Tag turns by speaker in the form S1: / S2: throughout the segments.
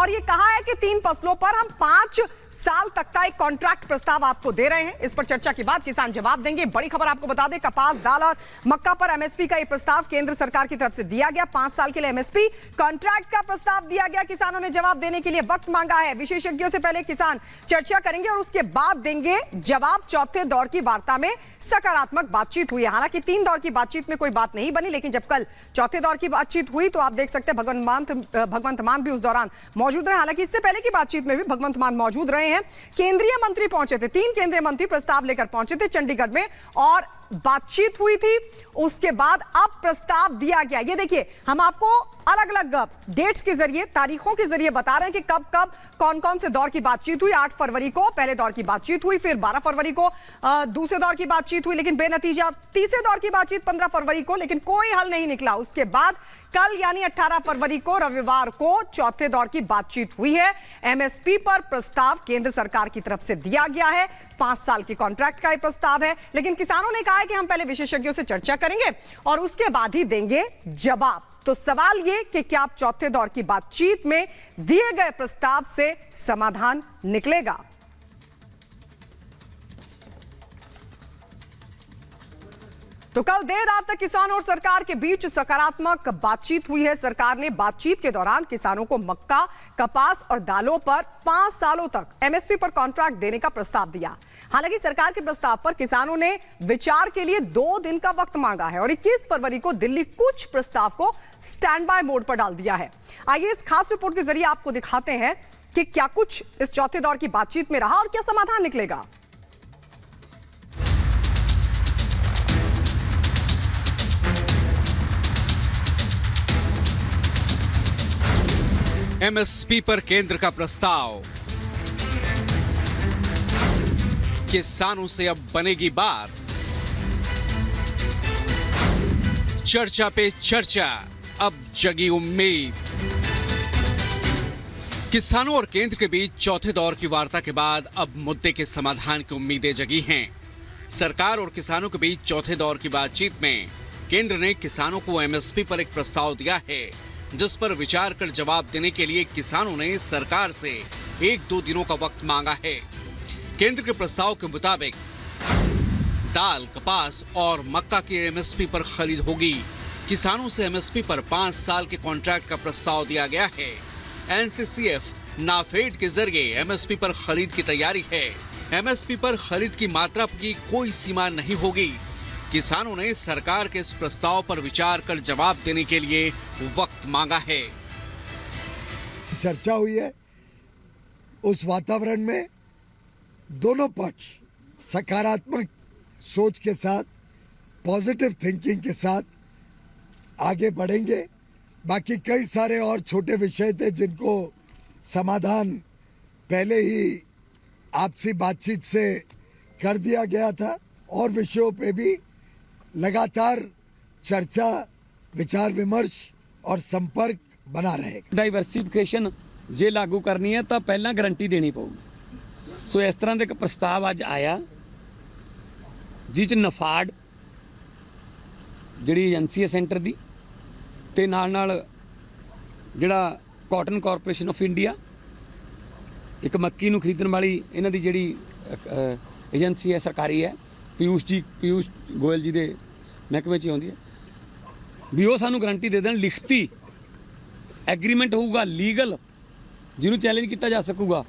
S1: और ये कहा है कि 3 फसलों पर हम 5 साल तक का एक कॉन्ट्रैक्ट प्रस्ताव आपको दे रहे हैं। इस पर चर्चा के बाद किसान जवाब देंगे। बड़ी खबर आपको बता दें, कपास, दाल और मक्का पर एमएसपी का यह प्रस्ताव केंद्र सरकार की तरफ से दिया गया। 5 साल के लिए एमएसपी कॉन्ट्रैक्ट का प्रस्ताव दिया गया। किसानों ने जवाब देने के लिए वक्त मांगा है। विशेषज्ञों से पहले किसान चर्चा करेंगे और उसके बाद देंगे जवाब। चौथे दौर की वार्ता में सकारात्मक बातचीत हुई है। हालांकि 3 दौर की बातचीत में कोई बात नहीं बनी, लेकिन जब कल चौथे दौर की बातचीत हुई तो आप देख सकते हैं भगवंत मान भी उस दौरान मौजूद रहे। हालांकि इससे पहले की बातचीत में भी भगवंत मान मौजूद रहे हैं। केंद्रीय मंत्री पहुंचे थे, 3 केंद्रीय मंत्री प्रस्ताव लेकर पहुंचे थे चंडीगढ़ में और बातचीत हुई थी। उसके बाद अब प्रस्ताव दिया गया। ये देखिए, हम आपको अलग अलग डेट्स के जरिए, तारीखों के जरिए बता रहे हैं कि कब कब कौन कौन से दौर की बातचीत हुई। 8 फरवरी को पहले दौर की बातचीत हुई, फिर 12 फरवरी को दूसरे दौर की बातचीत हुई, लेकिन बेनतीजा। तीसरे दौर की बातचीत 15 फरवरी को, लेकिन कोई हल नहीं निकला। उसके बाद कल यानी 18 फरवरी को रविवार को चौथे दौर की बातचीत हुई है। एमएसपी पर प्रस्ताव केंद्र सरकार की तरफ से दिया गया है। 5 साल के कॉन्ट्रैक्ट का यह प्रस्ताव है, लेकिन किसानों ने कहा है कि हम पहले विशेषज्ञों से चर्चा करेंगे और उसके बाद ही देंगे जवाब। तो सवाल यह कि क्या आप चौथे दौर की बातचीत में दिए गए प्रस्ताव से समाधान निकलेगा? तो कल देर रात तक किसानों और सरकार के बीच सकारात्मक बातचीत हुई है। सरकार ने बातचीत के दौरान किसानों को मक्का, कपास और दालों पर 5 सालों तक एमएसपी पर कॉन्ट्रैक्ट देने का प्रस्ताव दिया। हालांकि सरकार के प्रस्ताव पर किसानों ने विचार के लिए 2 दिन का वक्त मांगा है और 21 फरवरी को दिल्ली कुछ प्रस्ताव को स्टैंड बाय मोड पर डाल दिया है। आइए इस खास रिपोर्ट के जरिए आपको दिखाते हैं कि क्या कुछ इस चौथे दौर की बातचीत में रहा और क्या समाधान निकलेगा।
S2: एमएसपी पर केंद्र का प्रस्ताव, किसानों से अब बनेगी बात। चर्चा पे चर्चा, अब जगी उम्मीद। किसानों और केंद्र के बीच चौथे दौर की वार्ता के बाद अब मुद्दे के समाधान की उम्मीदें जगी हैं। सरकार और किसानों के बीच चौथे दौर की बातचीत में केंद्र ने किसानों को एमएसपी पर एक प्रस्ताव दिया है, जिस पर विचार कर जवाब देने के लिए किसानों ने सरकार से 1-2 दिनों का वक्त मांगा है। केंद्र के प्रस्ताव के मुताबिक दाल, कपास और मक्का की एमएसपी पर खरीद होगी। किसानों से एमएसपी पर 5 साल के कॉन्ट्रैक्ट का प्रस्ताव दिया गया है। एनसीसीएफ, नाफेड के जरिए एमएसपी पर खरीद की तैयारी है। एमएसपी पर खरीद की मात्रा की कोई सीमा नहीं होगी। किसानों ने सरकार के इस प्रस्ताव पर विचार कर जवाब देने के लिए वक्त मांगा है।
S3: चर्चा हुई है, उस वातावरण में दोनों पक्ष सकारात्मक सोच के साथ, पॉजिटिव थिंकिंग के साथ आगे बढ़ेंगे। बाकी कई सारे और छोटे विषय थे जिनको समाधान पहले ही आपसी बातचीत से कर दिया गया था और विषयों पे भी लगातार चर्चा, विचार विमर्श और संपर्क बना रहेगा।
S4: डाइवर्सिफिकेशन जे लागू करनी है तो पहला गारंटी देनी पਊਗੀ। सो इस तरह का प्रस्ताव अज आया जिस नफाड जी एजेंसी है सेंटर की ते नाल जिहड़ा कॉटन कॉरपोरेशन ऑफ इंडिया, एक मक्की नूं खरीदण वाली इन्हां दी जिहड़ी एजेंसी है सरकारी है, पीयूष गोयल जी के महकमे च आउंदी है, भी वो सानू गारंटी दे देण, लिखती एग्रीमेंट होगा लीगल, जिन्होंने चैलेंज किया जा सकूगा।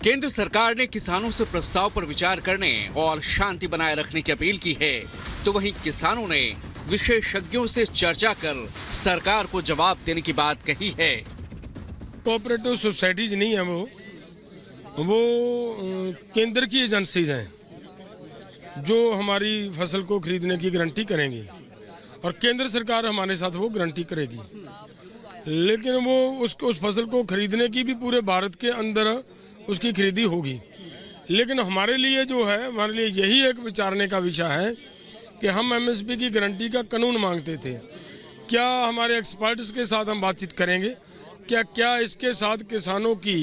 S2: केंद्र सरकार ने किसानों से प्रस्ताव पर विचार करने और शांति बनाए रखने की अपील की है, तो वहीं किसानों ने विशेषज्ञों से चर्चा कर सरकार को जवाब देने की बात कही है।
S5: कोऑपरेटिव सोसाइटीज नहीं है, वो केंद्र की एजेंसीज हैं जो हमारी फसल को खरीदने की गारंटी करेंगी और केंद्र सरकार हमारे साथ वो गारंटी करेगी। लेकिन वो उस फसल को खरीदने की भी पूरे भारत के अंदर उसकी खरीदी होगी। लेकिन हमारे लिए जो है, हमारे लिए यही एक विचारने का विषय है कि हम एमएसपी की गारंटी का कानून मांगते थे। क्या हमारे एक्सपर्ट्स के साथ हम बातचीत करेंगे, क्या इसके साथ किसानों की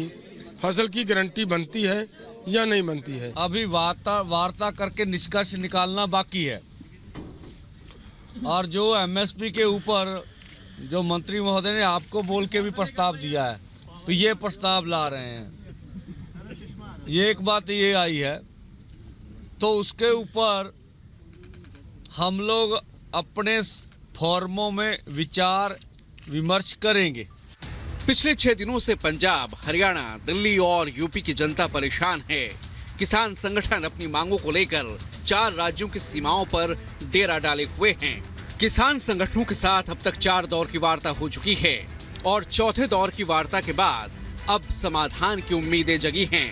S5: फसल की गारंटी बनती है या नहीं बनती है।
S6: अभी वार्ता करके निष्कर्ष निकालना बाकी है और जो एमएसपी के ऊपर जो मंत्री महोदय ने आपको बोल के भी प्रस्ताव दिया है, तो ये प्रस्ताव ला रहे हैं। ये एक बात ये आई है, तो उसके ऊपर हम लोग अपने फॉर्मों में विचार विमर्श करेंगे।
S2: पिछले 6 दिनों से पंजाब, हरियाणा, दिल्ली और यूपी की जनता परेशान है। किसान संगठन अपनी मांगों को लेकर 4 राज्यों की सीमाओं पर डेरा डाले हुए हैं। किसान संगठनों के साथ अब तक 4 दौर की वार्ता हो चुकी है और चौथे दौर की वार्ता के बाद अब समाधान की उम्मीदें जगी हैं।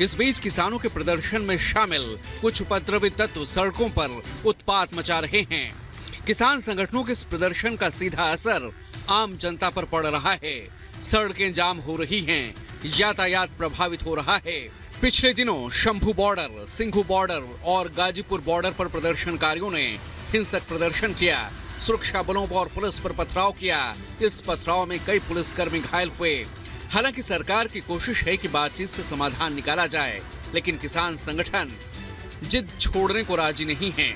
S2: इस बीच किसानों के प्रदर्शन में शामिल कुछ उपद्रवी तत्व सड़कों पर उत्पात मचा रहे हैं। किसान संगठनों के इस प्रदर्शन का सीधा असर आम जनता पर पड़ रहा है। सड़कें जाम हो रही हैं, यातायात प्रभावित हो रहा है। पिछले दिनों शंभू बॉर्डर, सिंघू बॉर्डर और गाजीपुर बॉर्डर पर प्रदर्शनकारियों ने हिंसक प्रदर्शन किया, सुरक्षा बलों और पुलिस पर पथराव किया। इस पथराव में कई पुलिसकर्मी घायल हुए। हालांकि सरकार की कोशिश है कि बातचीत से समाधान निकाला जाए, लेकिन किसान संगठन जिद छोड़ने को राजी नहीं है।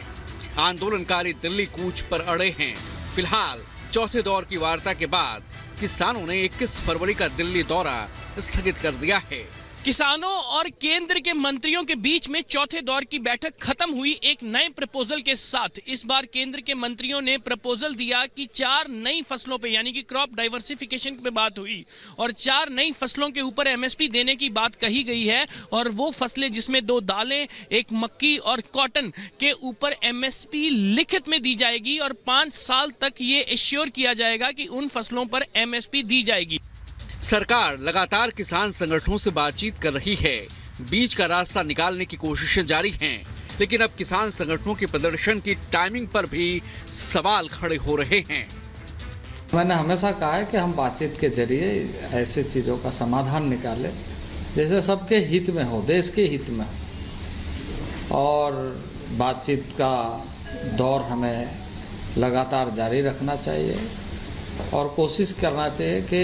S2: आंदोलनकारी दिल्ली कूच पर अड़े हैं। फिलहाल चौथे दौर की वार्ता के बाद किसानों ने 21 फरवरी का दिल्ली दौरा स्थगित कर दिया है।
S7: किसानों और केंद्र के मंत्रियों के बीच में चौथे दौर की बैठक खत्म हुई एक नए प्रपोजल के साथ। इस बार केंद्र के मंत्रियों ने प्रपोजल दिया कि 4 नई फसलों पे, यानी कि क्रॉप डाइवर्सिफिकेशन पे बात हुई और 4 नई फसलों के ऊपर एमएसपी देने की बात कही गई है। और वो फसलें जिसमें 2 दालें, एक मक्की और कॉटन के ऊपर एमएसपी लिखित में दी जाएगी और 5 साल तक ये एश्योर किया जाएगा कि उन फसलों पर एमएसपी दी जाएगी।
S2: सरकार लगातार किसान संगठनों से बातचीत कर रही है, बीच का रास्ता निकालने की कोशिशें जारी हैं, लेकिन अब किसान संगठनों के प्रदर्शन की टाइमिंग पर भी सवाल खड़े हो रहे हैं।
S8: मैंने हमेशा कहा है कि हम बातचीत के जरिए ऐसे चीज़ों का समाधान निकालें जैसे सबके हित में हो, देश के हित में हो। और बातचीत का दौर हमें लगातार जारी रखना चाहिए और कोशिश करना चाहिए कि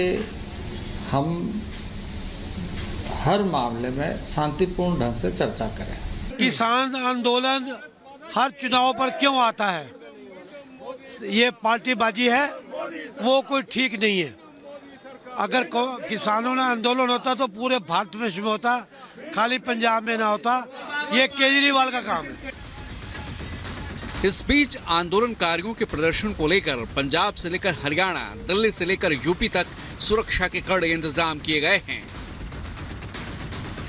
S8: हम हर मामले में शांतिपूर्ण ढंग से चर्चा करें।
S9: किसान आंदोलन हर चुनाव पर क्यों आता है? ये पार्टीबाजी है, वो कोई ठीक नहीं है। अगर किसानों ने आंदोलन होता तो पूरे भारतवर्ष में होता, खाली पंजाब में ना होता। ये केजरीवाल का काम है।
S2: इस बीच आंदोलनकारियों के प्रदर्शन को लेकर पंजाब से लेकर हरियाणा, दिल्ली से लेकर यूपी तक सुरक्षा के कड़े इंतजाम किए गए हैं।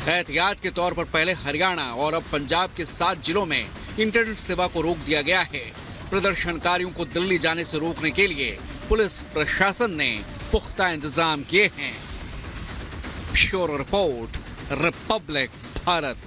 S2: एहतियात के तौर पर पहले हरियाणा और अब पंजाब के 7 जिलों में इंटरनेट सेवा को रोक दिया गया है। प्रदर्शनकारियों को दिल्ली जाने से रोकने के लिए पुलिस प्रशासन ने पुख्ता इंतजाम किए हैं। Bureau report, Republic Bharat.